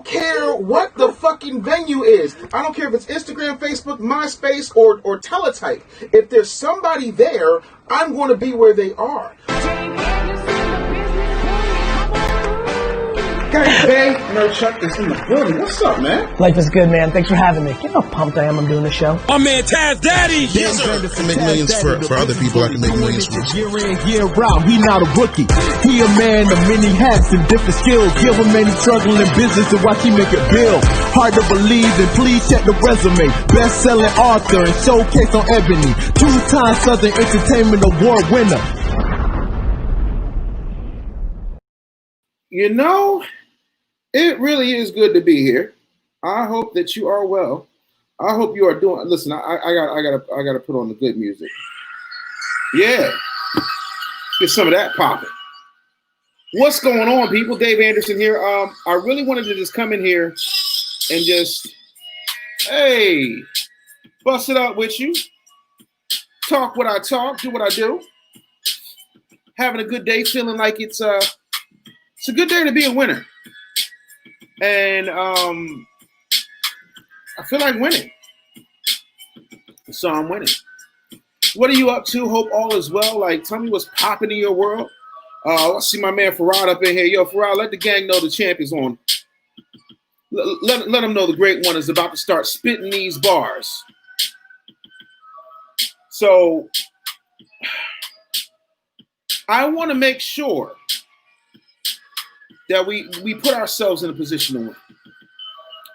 don't care what the fucking venue is. I don't care if it's Instagram, Facebook, MySpace, or Teletype. If there's somebody there, I'm going to be where they are. Guys, Bay Merchuck is in the building. What's up, man? Life is good, man. Thanks for having me. You know how pumped I am I'm doing the show. My man Taz Daddy! Yes, sir. I can make millions for other people. I can make millions for year in, year out. He not a rookie. He a man of many hats and different skills. Give him any struggle in business and watch he make it build. Hard to believe, and please check the resume. Best-selling author and showcase on Ebony. 2-time Southern Entertainment Award winner. You know, it really is good to be here. I hope that you are well. I hope you are doing. Listen, I gotta put on the good music. Yeah, get some of that popping. What's going on, people? Dave Anderson here. I really wanted to just come in here and just, hey, bust it out with you. Talk what I talk, do what I do. Having a good day, feeling like it's a good day to be a winner. And I feel like winning. So I'm winning. What are you up to? Hope all is well. Like, tell me what's popping in your world. I see my man Farad up in here. Yo, Farad, let the gang know the champ is on. Let them know the great one is about to start spitting these bars. So I want to make sure that we put ourselves in a position to win.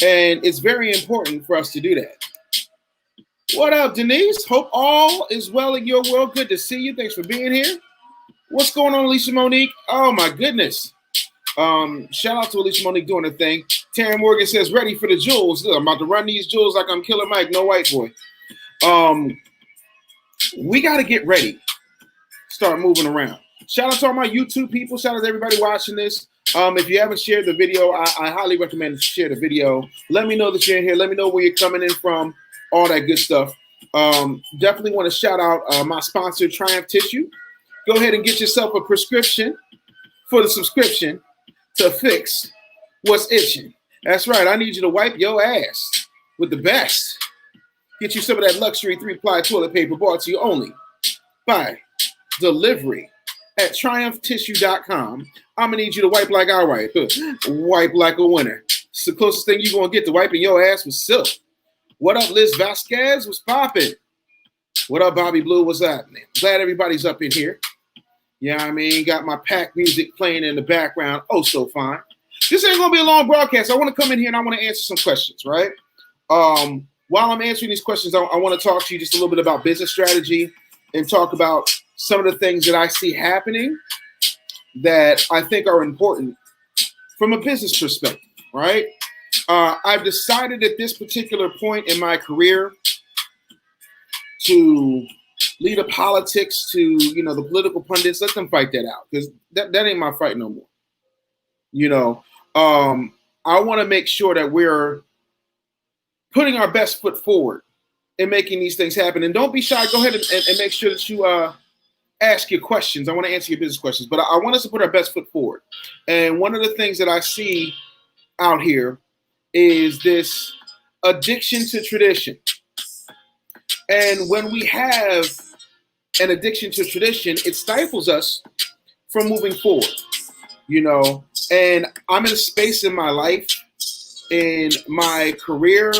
And it's very important for us to do that. What up, Denise? Hope all is well in your world. Good to see you. Thanks for being here. What's going on, Alicia Monique? Oh, my goodness. Shout out to Alicia Monique doing her thing. Taryn Morgan says, ready for the jewels. Look, I'm about to run these jewels like I'm Killer Mike, no white boy. We got to get ready. Start moving around. Shout out to all my YouTube people. Shout out to everybody watching this. If you haven't shared the video, I highly recommend that you share the video. Let me know that you're in here. Let me know where you're coming in from, all that good stuff. Definitely want to shout out my sponsor, Triumph Tissue. Go ahead and get yourself a prescription for the subscription to fix what's itching. That's right. I need you to wipe your ass with the best. Get you some of that luxury 3-ply toilet paper bought to you only by delivery at triumphtissue.com. I'm going to need you to wipe like I wipe. Wipe like a winner. It's the closest thing you're going to get to wiping your ass with silk. What up, Liz Vasquez? What's popping? What up, Bobby Blue? What's happening? Glad everybody's up in here. Yeah, I mean, got my pack music playing in the background. Oh, so fine. This ain't going to be a long broadcast. I want to come in here and I want to answer some questions, right? While I'm answering these questions, I want to talk to you just a little bit about business strategy and talk about some of the things that I see happening that I think are important from a business perspective, right? I've decided at this particular point in my career to lead a politics to, the political pundits. Let them fight that out because that ain't my fight no more. I want to make sure that we're putting our best foot forward in making these things happen. And don't be shy. Go ahead and make sure that you ask your questions. I want to answer your business questions, but I want us to put our best foot forward. And one of the things that I see out here is this addiction to tradition. And when we have an addiction to tradition, it stifles us from moving forward, and I'm in a space in my life, in my career,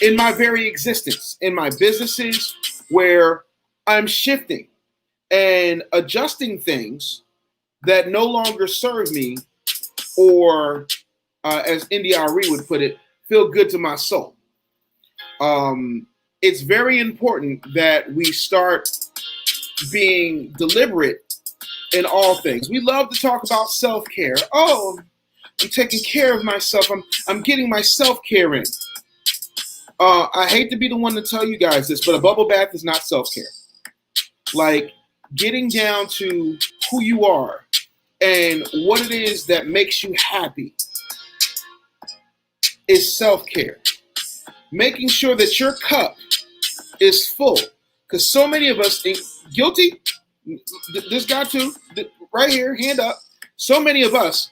in my very existence, in my businesses, where I'm shifting and adjusting things that no longer serve me or, as India Ari would put it, feel good to my soul. It's very important that we start being deliberate in all things. We love to talk about self-care. Oh, I'm taking care of myself. I'm getting my self-care in. I hate to be the one to tell you guys this, but a bubble bath is not self-care. Like, getting down to who you are and what it is that makes you happy is self-care. Making sure that your cup is full. Because so many of us, guilty, this guy too, right here, hand up, so many of us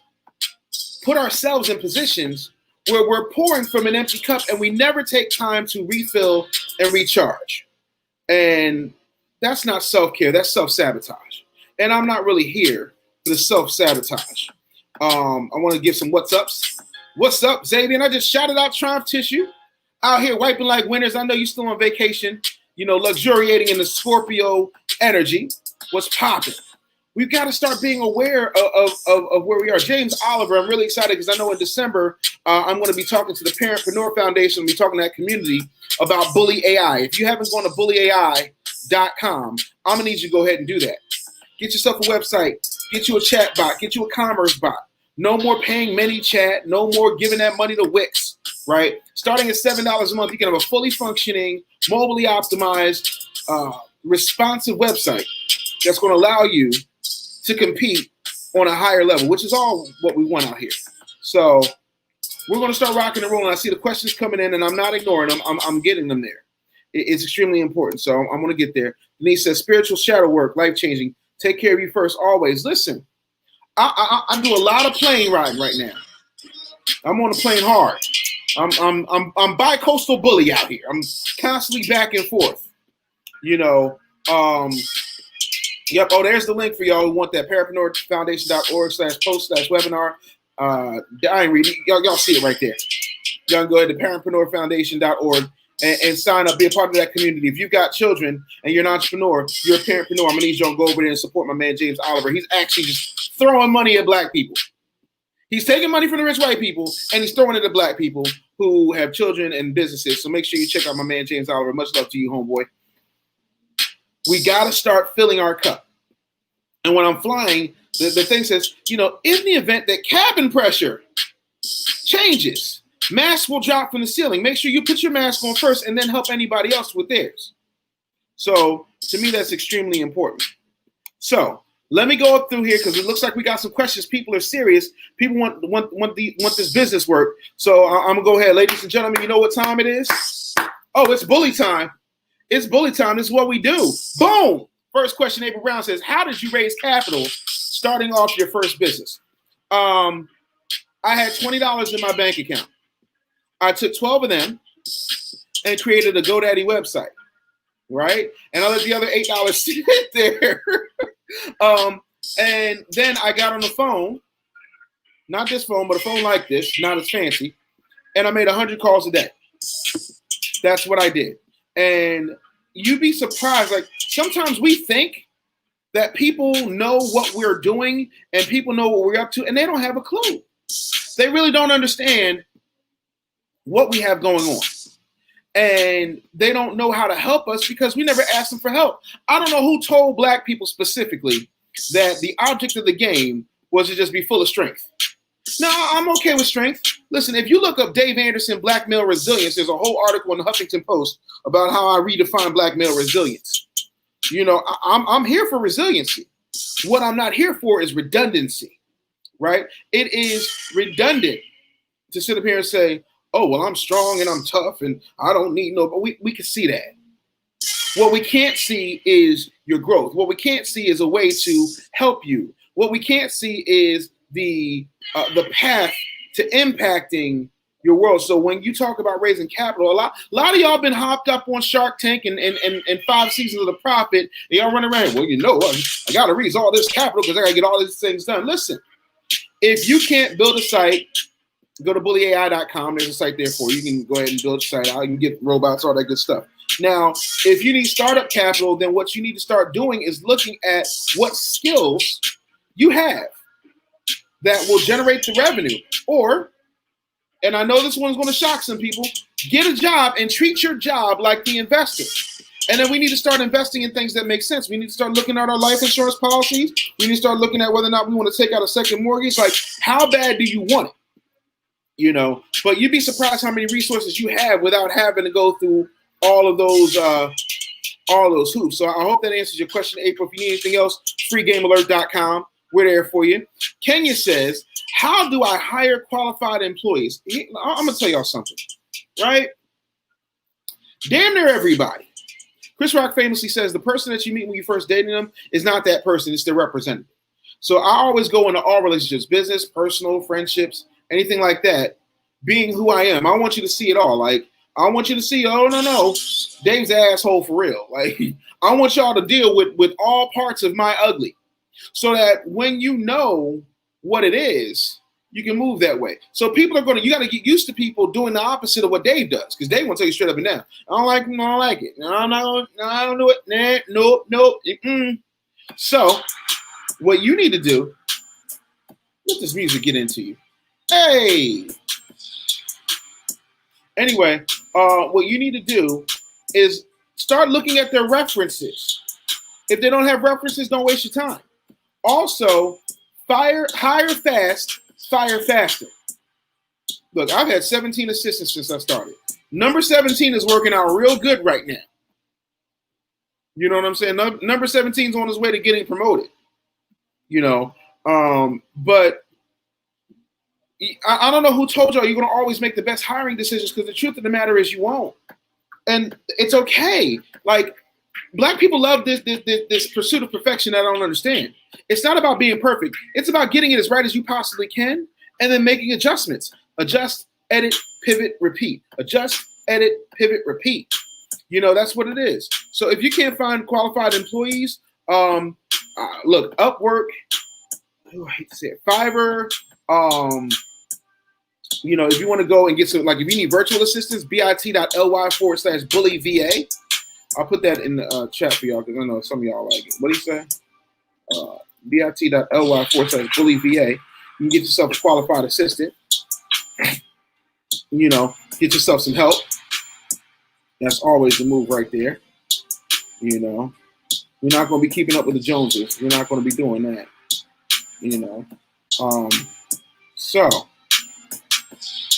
put ourselves in positions where we're pouring from an empty cup and we never take time to refill and recharge. And that's not self-care, that's self-sabotage. And I'm not really here for the self-sabotage. I want to give some what's ups. What's up, Xavier? I just shouted out Triumph Tissue. Out here wiping like winners. I know you're still on vacation, luxuriating in the Scorpio energy. What's popping? We've got to start being aware of where we are. James Oliver, I'm really excited because I know in December, I'm going to be talking to the Parentpreneur Foundation. I'll be talking to that community about Bully AI. If you haven't gone to bullyai.com, I'm going to need you to go ahead and do that. Get yourself a website. Get you a chat bot. Get you a commerce bot. No more paying ManyChat. No more giving that money to Wix, right? Starting at $7 a month, you can have a fully functioning, mobilely optimized, responsive website that's going to allow you to compete on a higher level, which is all what we want out here. So we're going to start rocking and rolling. I see the questions coming in, and I'm not ignoring them. I'm getting them there. It's extremely important. So I'm going to get there. Denise says, spiritual shadow work, life-changing. Take care of you first, always. Listen, I do a lot of plane riding right now. I'm on the plane hard. I'm bi-coastal bully out here. I'm constantly back and forth. Yep. Oh, there's the link for y'all who want that. parentpreneurfoundation.org/post/webinar. I ain't reading. Y'all see it right there. Y'all can go ahead to parentpreneurfoundation.org and sign up, be a part of that community. If you've got children and you're an entrepreneur, you're a parentpreneur, I'm gonna need you to go over there and support my man James Oliver. He's actually just throwing money at black people. He's taking money from the rich white people and he's throwing it at black people who have children and businesses. So make sure you check out my man James Oliver. Much love to you, homeboy. We gotta start filling our cup. And when I'm flying, the thing says, in the event that cabin pressure changes, masks will drop from the ceiling. Make sure you put your mask on first and then help anybody else with theirs. So to me, that's extremely important. So let me go up through here because it looks like we got some questions. People are serious. People want this business work. So I'm gonna go ahead, ladies and gentlemen. You know what time it is? Oh, it's bully time. It's bully time. This is what we do. Boom. First question. April Brown says, "How did you raise capital starting off your first business?" I had $20 in my bank account. I took 12 of them and created a GoDaddy website, right? And I let the other $8 sit there. And then I got on the phone, not this phone, but a phone like this, not as fancy, and I made 100 calls a day. That's what I did. And you'd be surprised. Like sometimes we think that people know what we're doing and people know what we're up to, and they don't have a clue. They really don't understand what we have going on. And they don't know how to help us because we never asked them for help. I don't know who told black people specifically that the object of the game was to just be full of strength. No, I'm okay with strength. Listen, if you look up Dave Anderson, black male resilience, there's a whole article in the Huffington Post about how I redefine black male resilience. I'm here for resiliency. What I'm not here for is redundancy, right? It is redundant to sit up here and say, oh, well, I'm strong and I'm tough and I don't need no, but we can see that. What we can't see is your growth. What we can't see is a way to help you. What we can't see is the path to impacting your world. So when you talk about raising capital, a lot of y'all been hopped up on Shark Tank and 5 seasons of The Profit, and y'all running around, well, I got to raise all this capital because I got to get all these things done. Listen, if you can't build a site, go to bullyai.com. There's a site there for you. You can go ahead and build your site out. You can get robots, all that good stuff. Now, if you need startup capital, then what you need to start doing is looking at what skills you have that will generate the revenue. Or, and I know this one's going to shock some people, get a job and treat your job like the investor. And then we need to start investing in things that make sense. We need to start looking at our life insurance policies. We need to start looking at whether or not we want to take out a second mortgage. Like, how bad do you want it? But you'd be surprised how many resources you have without having to go through all of those hoops. So I hope that answers your question, April. If you need anything else, freegamealert.com. We're there for you. Kenya says, how do I hire qualified employees? I'm going to tell y'all something, right? Damn near everybody. Chris Rock famously says the person that you meet when you first dating them is not that person. It's their representative. So I always go into all relationships, business, personal, friendships, anything like that, being who I am. I want you to see it all. Like, I want you to see, oh, no, Dave's an asshole for real. Like, I want y'all to deal with all parts of my ugly so that when you know what it is, you can move that way. So people are you got to get used to people doing the opposite of what Dave does, because Dave will tell you straight up and down, I don't like it, I don't like it. No, I don't do it. Nah, nope. So what you need to do, let this music get into you. Hey. Anyway, what you need to do is start looking at their references. If they don't have references, don't waste your time. Also, hire fast, fire faster. Look, I've had 17 assistants since I started. Number 17 is working out real good right now. You know what I'm saying? Number 17 is on his way to getting promoted. You know, but I don't know who told y'all you're going to always make the best hiring decisions, because the truth of the matter is you won't. And it's okay. Like, Black people love this pursuit of perfection that I don't understand. It's not about being perfect. It's about getting it as right as you possibly can and then making adjustments. Adjust, edit, pivot, repeat. Adjust, edit, pivot, repeat. You know, that's what it is. So if you can't find qualified employees, look, Upwork, I hate to say it, Fiverr, you know, if you want to go and get some, like if you need virtual assistants, bit.ly/bullyva. I'll put that in the chat for y'all because I know some of y'all like it. What do you say? bit.ly/bullyva. You can get yourself a qualified assistant. You know, get yourself some help. That's always the move right there. You know, you're not going to be keeping up with the Joneses. You're not going to be doing that. You know, so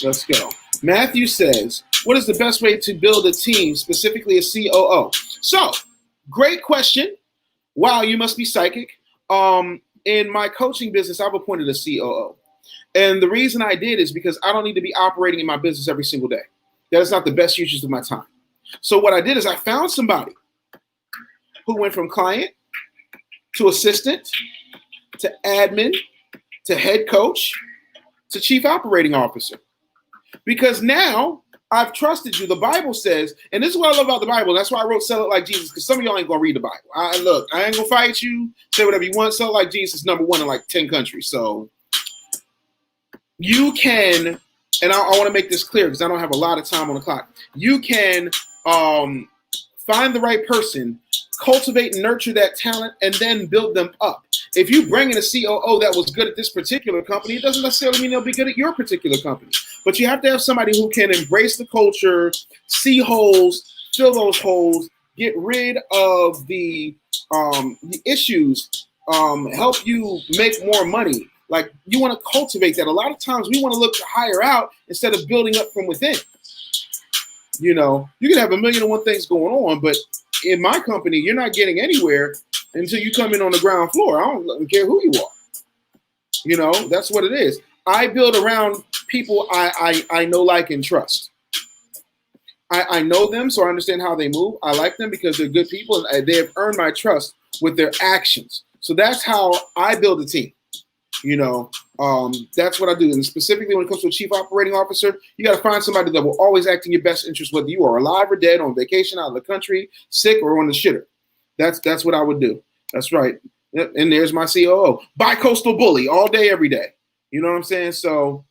let's go. Matthew says, what is the best way to build a team, specifically a COO? So, great question. Wow, you must be psychic. In my coaching business, I've appointed a COO. And the reason I did is because I don't need to be operating in my business every single day. That is not the best use of my time. So what I did is I found somebody who went from client to assistant to admin to head coach to chief operating officer. Because now I've trusted you. The Bible says, and this is what I love about the Bible. That's why I wrote Sell It Like Jesus, because some of y'all ain't going to read the Bible. I ain't going to fight you. Say whatever you want. Sell It Like Jesus is #1 in like 10 countries. So you can, and I want to make this clear because I don't have a lot of time on the clock. You can find the right person, cultivate and nurture that talent, and then build them up. If you bring in a COO that was good at this particular company, it doesn't necessarily mean they'll be good at your particular company. But you have to have somebody who can embrace the culture, see holes, fill those holes, get rid of the issues, help you make more money. Like, you want to cultivate that. A lot of times we want to look to hire out instead of building up from within. You know, you can have 1,000,001 things going on, but in my company, you're not getting anywhere until you come in on the ground floor. I don't care who you are. You know, that's what it is. I build around people I know, like, and trust. I know them, so I understand how they move. I like them because they're good people, and they have earned my trust with their actions. So that's how I build a team. You know, that's what I do. And specifically when it comes to a chief operating officer, you got to find somebody that will always act in your best interest, whether you are alive or dead, on vacation, out of the country, sick, or on the shitter. That's what I would do. That's right. And there's my COO. Bi-coastal bully all day, every day. You know what I'm saying? So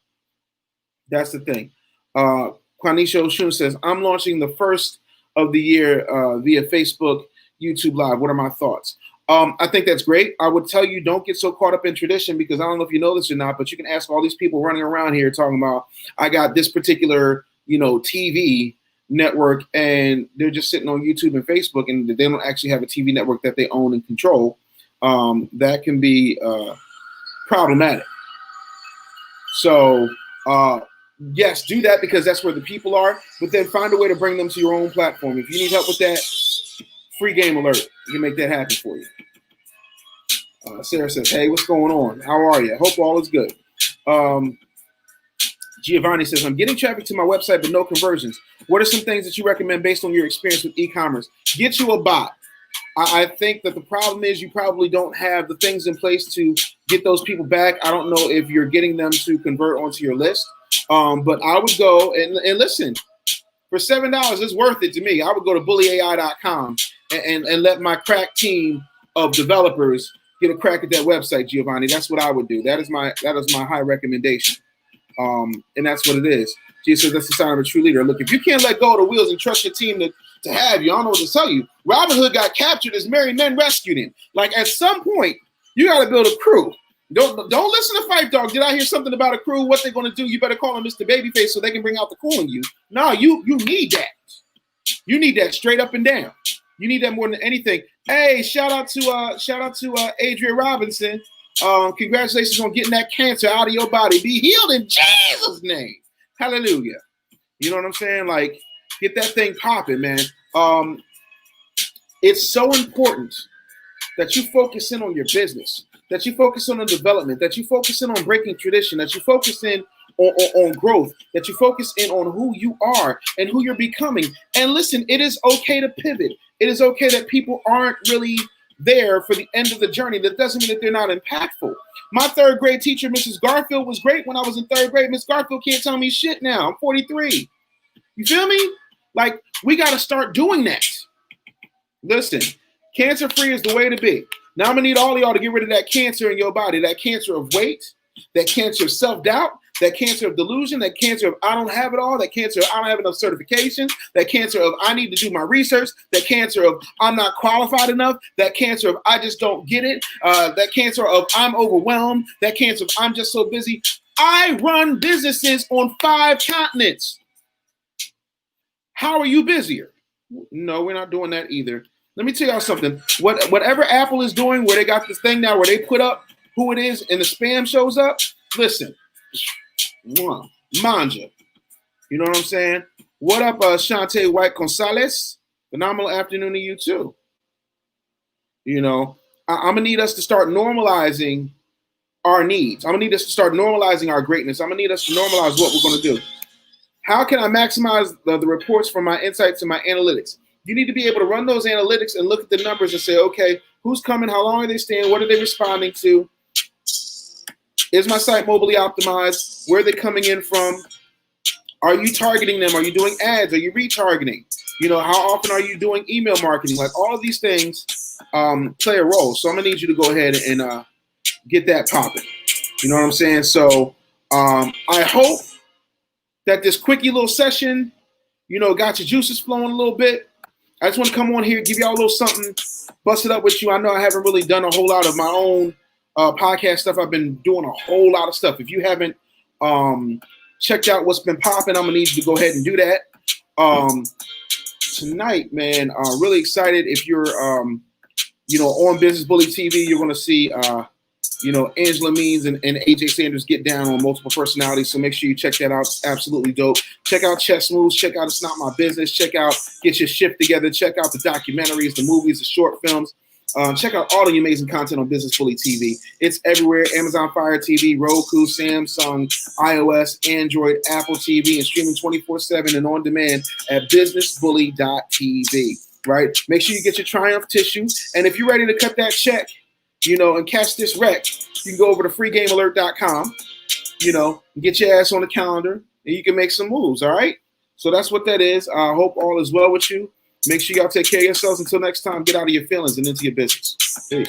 that's the thing. Quanisha Oshun says, I'm launching the first of the year via Facebook, YouTube Live. What are my thoughts? I think that's great. I would tell you, don't get so caught up in tradition, because I don't know if you know this or not, but you can ask all these people running around here talking about, I got this particular, you know, TV network, and they're just sitting on YouTube and Facebook, and they don't actually have a TV network that they own and control. That can be problematic. So, yes, do that, because that's where the people are, but then find a way to bring them to your own platform. If you need help with that, free game alert. We can make that happen for you. Sarah says, hey, what's going on? How are you? I hope all is good. Giovanni says, I'm getting traffic to my website, but no conversions. What are some things that you recommend based on your experience with e-commerce? Get you a bot. I think that the problem is you probably don't have the things in place to get those people back. I don't know if you're getting them to convert onto your list. But I would go and listen, for $7, it's worth it to me. I would go to bullyai.com and let my crack team of developers get a crack at that website, Giovanni. That's what I would do. That is my high recommendation. And that's what it is. Jesus says that's the sign of a true leader. Look, if you can't let go of the wheels and trust your team to have you, I don't know what to tell you. Robin Hood got captured as married men rescued him. Like, at some point, you got to build a crew. Don't listen to Fight Dog. Did I hear something about a crew? What they're going to do? You better call him Mr. Babyface so they can bring out the cool in you. No, you need that. You need that straight up and down. You need that more than anything. Hey, shout out to Adrian Robinson. Congratulations on getting that cancer out of your body. Be healed in Jesus' name. Hallelujah. You know what I'm saying? Like, get that thing popping, man. It's so important that you focus in on your business, that you focus on the development, that you focus in on breaking tradition, that you focus in on growth, that you focus in on who you are and who you're becoming. And listen, it is okay to pivot. It is okay that people aren't really there for the end of the journey. That doesn't mean that they're not impactful. My third grade teacher, Mrs. Garfield, was great when I was in third grade. Miss Garfield can't tell me shit now. I'm 43. You feel me? Like, we got to start doing that. Listen, cancer-free is the way to be. Now I'm going to need all of y'all to get rid of that cancer in your body, that cancer of weight, that cancer of self-doubt, that cancer of delusion, that cancer of I don't have it all, that cancer of I don't have enough certifications, that cancer of I need to do my research, that cancer of I'm not qualified enough, that cancer of I just don't get it, that cancer of I'm overwhelmed, that cancer of I'm just so busy. I run businesses on 5 continents. How are you busier? No, we're not doing that either. Let me tell y'all something. Whatever Apple is doing, where they got this thing now where they put up who it is and the spam shows up, listen, manja. You know what I'm saying? What up, Shante White Gonzalez? Phenomenal afternoon to you too. You know, I'm going to need us to start normalizing our needs. I'm going to need us to start normalizing our greatness. I'm going to need us to normalize what we're going to do. How can I maximize the reports from my insights and my analytics? You need to be able to run those analytics and look at the numbers and say, okay, who's coming? How long are they staying? What are they responding to? Is my site mobilely optimized? Where are they coming in from? Are you targeting them? Are you doing ads? Are you retargeting? You know, how often are you doing email marketing? Like, all of these things play a role. So I'm going to need you to go ahead and get that popping. You know what I'm saying? So I hope that this quickie little session, you know, got your juices flowing a little bit. I just want to come on here, give y'all a little something, bust it up with you. I know I haven't really done a whole lot of my own podcast stuff. I've been doing a whole lot of stuff. If you haven't checked out what's been popping, I'm going to need you to go ahead and do that. Tonight, man, really excited. If you're, you know, on Business Bully TV, you're going to see, you know, Angela Means and AJ Sanders get down on multiple personalities. So make sure you check that out. It's absolutely dope. Check out Chess Moves. Check out It's Not My Business. Check out Get Your Shift Together. Check out the documentaries, the movies, the short films. Check out all the amazing content on Business Bully TV. It's everywhere. Amazon Fire TV, Roku, Samsung, iOS, Android, Apple TV, and streaming 24/7 and on demand at businessbully.tv. Right? Make sure you get your Triumph tissue. And if you're ready to cut that check, you know, and catch this wreck, you can go over to freegamealert.com, you know, get your ass on the calendar, and you can make some moves, all right? So that's what that is. I hope all is well with you. Make sure y'all take care of yourselves. Until next time, get out of your feelings and into your business. Peace.